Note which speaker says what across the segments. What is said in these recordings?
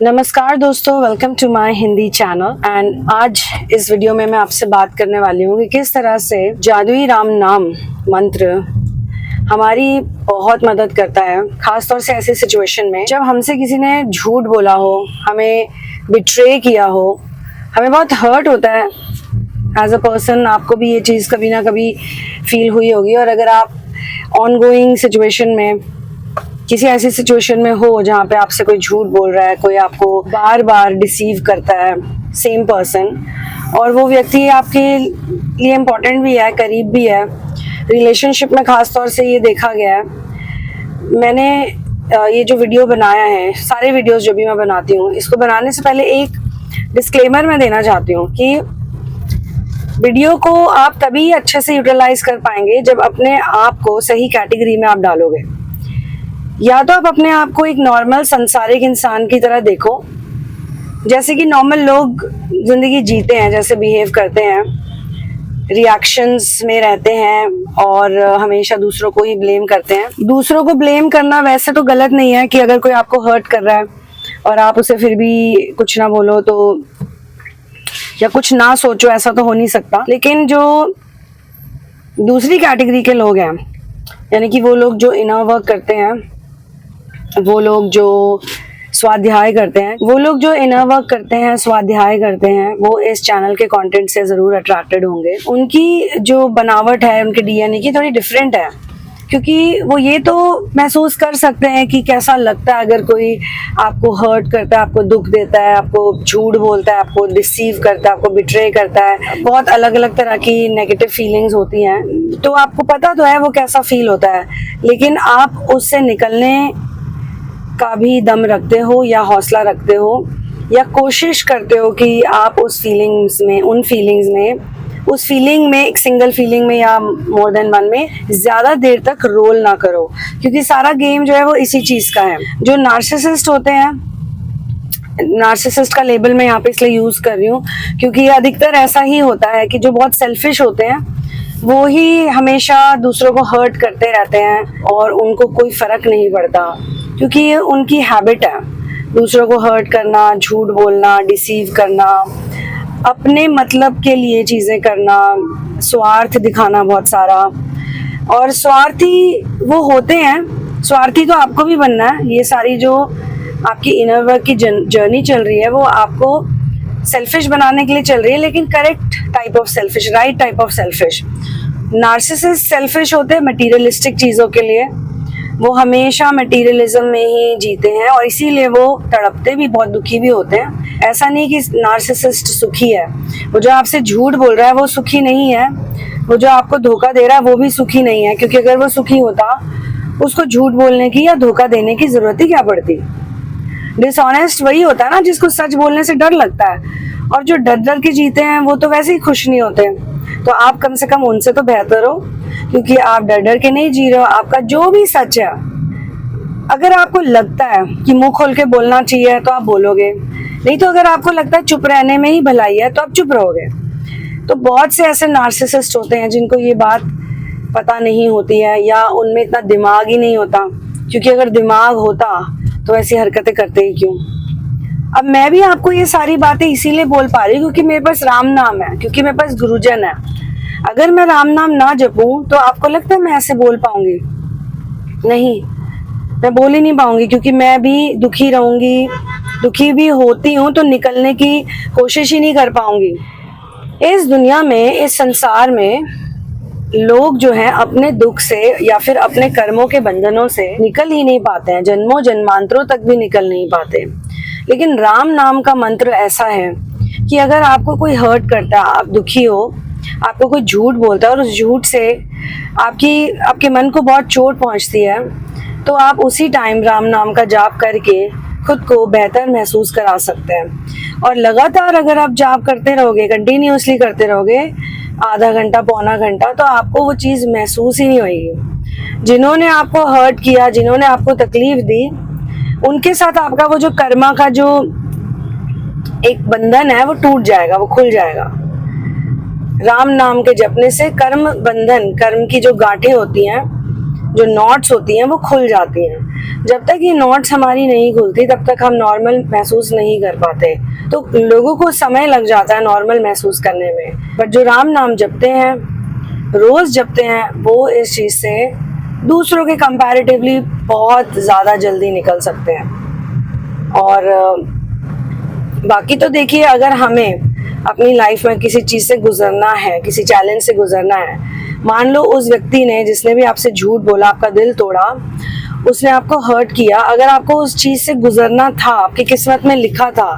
Speaker 1: नमस्कार दोस्तों, welcome to my Hindi channel. And आज इस वीडियो में मैं आपसे बात करने वाली हूँ कि किस तरह से जादुई राम नाम मंत्र हमारी बहुत मदद करता है, खासतौर से ऐसी सिचुएशन में जब हमसे किसी ने झूठ बोला हो, हमें बिट्रे किया हो, हमें बहुत हर्ट होता है एज अ पर्सन। आपको भी ये चीज़ कभी ना कभी फील हुई होगी। और अगर आप ऑन गोइंग सिचुएशन में, किसी ऐसी सिचुएशन में हो जहाँ पे आपसे कोई झूठ बोल रहा है, कोई आपको बार बार डिसीव करता है, सेम पर्सन, और वो व्यक्ति आपके लिए इम्पोर्टेंट भी है, करीब भी है, रिलेशनशिप में खास तौर से ये देखा गया है। मैंने ये जो वीडियो बनाया है, सारे वीडियोस जो भी मैं बनाती हूँ, इसको बनाने से पहले एक डिस्क्लेमर मैं देना चाहती हूँ कि वीडियो को आप तभी अच्छे से यूटिलाइज कर पाएंगे जब अपने आप को सही कैटेगरी में आप डालोगे। या तो आप अपने आप को एक नॉर्मल सांसारिक इंसान की तरह देखो, जैसे कि नॉर्मल लोग जिंदगी जीते हैं, जैसे बिहेव करते हैं, रिएक्शंस में रहते हैं और हमेशा दूसरों को ही ब्लेम करते हैं। दूसरों को ब्लेम करना वैसे तो गलत नहीं है कि अगर कोई आपको हर्ट कर रहा है और आप उसे फिर भी कुछ ना बोलो तो, या कुछ ना सोचो, ऐसा तो हो नहीं सकता। लेकिन जो दूसरी कैटेगरी के लोग हैं, यानी कि वो लोग जो इनर वर्क करते हैं, वो लोग जो स्वाध्याय करते हैं, वो इस चैनल के कंटेंट से जरूर अट्रैक्टेड होंगे। उनकी जो बनावट है, उनके डीएनए की थोड़ी डिफरेंट है, क्योंकि वो ये तो महसूस कर सकते हैं कि कैसा लगता है अगर कोई आपको हर्ट करता है, आपको दुख देता है, आपको झूठ बोलता है, आपको डिसीव करता है, आपको बिट्रे करता है। बहुत अलग अलग तरह की नेगेटिव फीलिंग्स होती हैं, तो आपको पता तो है वो कैसा फील होता है। लेकिन आप उससे निकलने का भी दम रखते हो, या हौसला रखते हो, या कोशिश करते हो कि आप उस फीलिंग्स में एक सिंगल फीलिंग में या मोर देन वन में ज्यादा देर तक रोल ना करो, क्योंकि सारा गेम जो है वो इसी चीज का है। जो नार्सिसिस्ट होते हैं, नार्सिसिस्ट का लेबल मैं यहाँ पे इसलिए यूज कर रही हूँ क्योंकि अधिकतर ऐसा ही होता है कि जो बहुत सेल्फिश होते हैं वो ही हमेशा दूसरों को हर्ट करते रहते हैं और उनको कोई फर्क नहीं पड़ता, क्योंकि ये उनकी हैबिट है, दूसरों को हर्ट करना, झूठ बोलना, डिसीव करना, अपने मतलब के लिए चीजें करना, स्वार्थ दिखाना बहुत सारा। और स्वार्थी वो होते हैं, स्वार्थी तो आपको भी बनना है। ये सारी जो आपकी इनर वर्क की जर्नी चल रही है वो आपको सेल्फिश बनाने के लिए चल रही है, लेकिन correct type of selfish, right type of selfish. Narcissist selfish होते हैं मटीरियलिस्टिक चीजों के लिए, वो हमेशा मटीरियलिज्म में ही जीते हैं और इसीलिए वो तड़पते भी, बहुत दुखी भी होते हैं। ऐसा नहीं कि नार्सिसिस्ट सुखी है, वो जो आपसे झूठ बोल रहा है वो सुखी नहीं है, वो जो आपको धोखा दे रहा है वो भी सुखी नहीं है, क्योंकि अगर वो सुखी होता उसको झूठ बोलने की या धोखा देने की जरूरत ही क्या पड़ती। डिसऑनेस्ट वही होता है ना जिसको सच बोलने से डर लगता है, और जो डर डर के जीते हैं वो तो वैसे ही खुश नहीं होते। तो आप कम से कम उनसे तो बेहतर हो, क्योंकि आप डर डर के नहीं जी रहे हो। आपका जो भी सच है, अगर आपको लगता है कि मुंह खोल के बोलना चाहिए तो आप बोलोगे, नहीं तो अगर आपको लगता है चुप रहने में ही भलाई है तो आप चुप रहोगे। तो बहुत से ऐसे नार्सिसिस्ट होते हैं जिनको ये बात पता नहीं होती है, या उनमें इतना दिमाग ही नहीं होता, क्योंकि अगर दिमाग होता तो ऐसी हरकतें करते ही क्यों। अब मैं भी आपको ये सारी बातें इसीलिए बोल पा रही हूँ क्योंकि मेरे पास राम नाम है, क्योंकि मेरे पास गुरुजन है। अगर मैं राम नाम ना जपूं तो आपको लगता है मैं ऐसे बोल पाऊंगी? नहीं, मैं बोल ही नहीं पाऊंगी, क्योंकि मैं भी दुखी रहूंगी, दुखी भी होती हूँ तो निकलने की कोशिश ही नहीं कर पाऊंगी। इस दुनिया में, इस संसार में लोग जो हैं अपने दुख से या फिर अपने कर्मों के बंधनों से निकल ही नहीं पाते हैं, जन्मों जन्मांतरों तक भी निकल नहीं पाते। लेकिन राम नाम का मंत्र ऐसा है कि अगर आपको कोई हर्ट करता है, आप दुखी हो, आपको कोई झूठ बोलता है और उस झूठ से आपके मन को बहुत चोट पहुंचती है, तो आप उसी टाइम राम नाम का जाप करके खुद को बेहतर महसूस करा सकते हैं। और लगातार अगर आप जाप करते रहोगे, कंटिन्यूअसली करते रहोगे, आधा घंटा, पौना घंटा, तो आपको वो चीज़ महसूस ही नहीं होगी। जिन्होंने आपको हर्ट किया, जिन्होंने आपको तकलीफ दी, उनके साथ आपका वो जो कर्मा का जो एक बंधन है वो टूट जाएगा, वो खुल जाएगा। राम नाम के जपने से कर्म बंधन, कर्म की जो गांठें होती हैं जो नॉट्स होती हैं वो खुल जाती हैं। जब तक ये नॉट्स हमारी नहीं खुलती तब तक हम नॉर्मल महसूस नहीं कर पाते। तो लोगों को समय लग जाता है नॉर्मल महसूस करने में, बट जो राम नाम जपते हैं, रोज जपते हैं, वो इस चीज़ से दूसरों के कंपैरेटिवली बहुत ज़्यादा जल्दी निकल सकते हैं। और बाकी तो देखिए, अगर हमें अपनी लाइफ में किसी चीज़ से गुजरना है, किसी चैलेंज से गुजरना है, मान लो उस व्यक्ति ने जिसने भी आपसे झूठ बोला, आपका दिल तोड़ा, उसने आपको हर्ट किया, अगर आपको उस चीज़ से गुजरना था, आपकी किस्मत में लिखा था,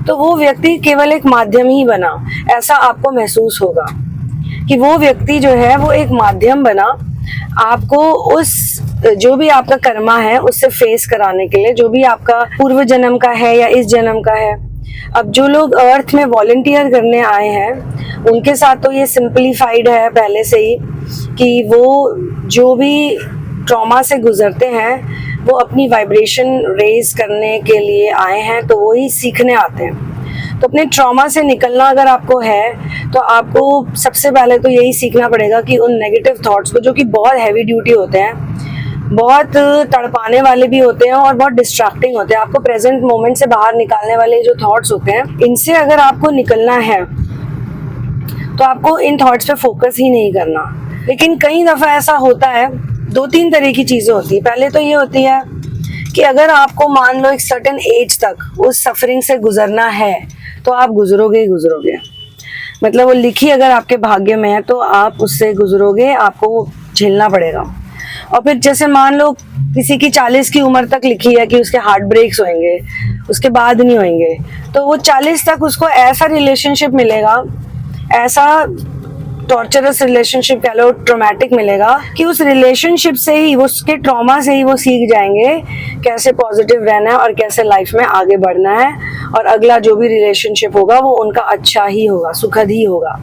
Speaker 1: तो वो व्यक्ति केवल एक माध्यम ही बना। ऐसा आपको महसूस होगा कि वो व्यक्ति जो है वो एक माध्यम बना आपको उस जो भी आपका कर्मा है उससे फेस कराने के लिए, जो भी आपका पूर्व जन्म का है या इस जन्म का है। अब जो लोग अर्थ में वॉलंटियर करने आए हैं उनके साथ तो ये सिंपलीफाइड है पहले से ही कि वो जो भी ट्रॉमा से गुजरते हैं वो अपनी वाइब्रेशन रेज करने के लिए आए हैं, तो वो ही सीखने आते हैं। तो अपने ट्रॉमा से निकलना अगर आपको है तो आपको सबसे पहले तो यही सीखना पड़ेगा कि उन नेगेटिव थॉट्स को, जो कि बहुत हैवी ड्यूटी होते हैं, बहुत तड़पाने वाले भी होते हैं और बहुत डिस्ट्रैक्टिंग होते हैं, आपको प्रेजेंट मोमेंट से बाहर निकालने वाले जो थॉट्स होते हैं, इनसे अगर आपको निकलना है तो आपको इन थॉट्स पे फोकस ही नहीं करना। लेकिन कई दफ़ा ऐसा होता है, 2-3 तरह की चीज़ें होती है। पहले तो ये होती है कि अगर आपको मान लो एक सर्टेन एज तक उस सफरिंग से गुजरना है तो आप गुजरोगे ही गुजरोगे, मतलब वो लिखी अगर आपके भाग्य में है तो आप उससे गुजरोगे, आपको वो झेलना पड़ेगा। और फिर जैसे मान लो किसी की 40 की उम्र तक लिखी है कि उसके हार्ट ब्रेक्स होंगे, उसके बाद नहीं होंगे, तो वो 40 तक उसको ऐसा रिलेशनशिप मिलेगा, ऐसा टॉर्चरस रिलेशनशिप कह लो, ट्रॉमेटिक मिलेगा कि उस रिलेशनशिप से ही, उसके ट्रॉमा से ही वो सीख जाएंगे कैसे पॉजिटिव रहना है और कैसे लाइफ में आगे बढ़ना है, और अगला जो भी रिलेशनशिप होगा वो उनका अच्छा ही होगा, सुखद ही होगा,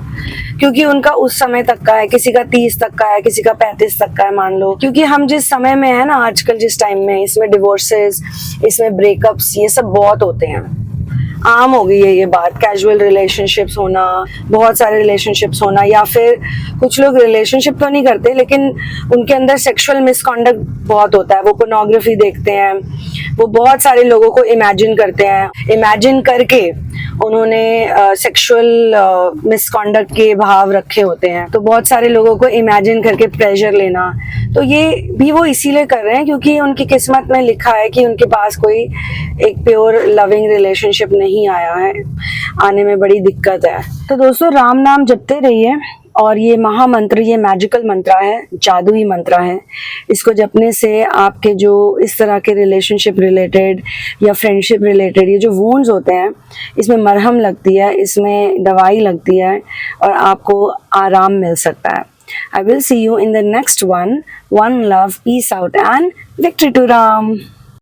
Speaker 1: क्योंकि उनका उस समय तक का है, किसी का 30 तक का है, किसी का 35 तक का है मान लो। क्योंकि हम जिस समय में है ना आजकल, जिस टाइम में, इसमें डिवोर्सेस, इसमें ब्रेकअप्स, ये सब बहुत होते हैं, आम हो गई है ये बात। कैजुअल रिलेशनशिप्स होना, बहुत सारे रिलेशनशिप्स होना, या फिर कुछ लोग रिलेशनशिप तो नहीं करते लेकिन उनके अंदर सेक्सुअल मिसकॉन्डक्ट बहुत होता है, वो पोर्नोग्राफी देखते हैं, वो बहुत सारे लोगों को इमेजिन करते हैं, इमेजिन करके उन्होंने सेक्सुअल मिसकॉन्डक्ट के भाव रखे होते हैं, तो बहुत सारे लोगों को इमेजिन करके प्लेजर लेना, तो ये भी वो इसीलिए कर रहे हैं क्योंकि उनकी किस्मत में लिखा है कि उनके पास कोई एक प्योर लविंग रिलेशनशिप नहीं आया है, आने में बड़ी दिक्कत है। तो दोस्तों, राम नाम जपते रहिए, और ये महामंत्र, ये मैजिकल मंत्र है, जादुई मंत्र है। इसको जपने से आपके जो इस तरह के रिलेशनशिप रिलेटेड या फ्रेंडशिप रिलेटेड ये जो वुंड्स होते हैं, इसमें मरहम लगती है, इसमें दवाई लगती है और आपको आराम मिल सकता है। I will see you in the next one. One love, peace out and victory to Ram.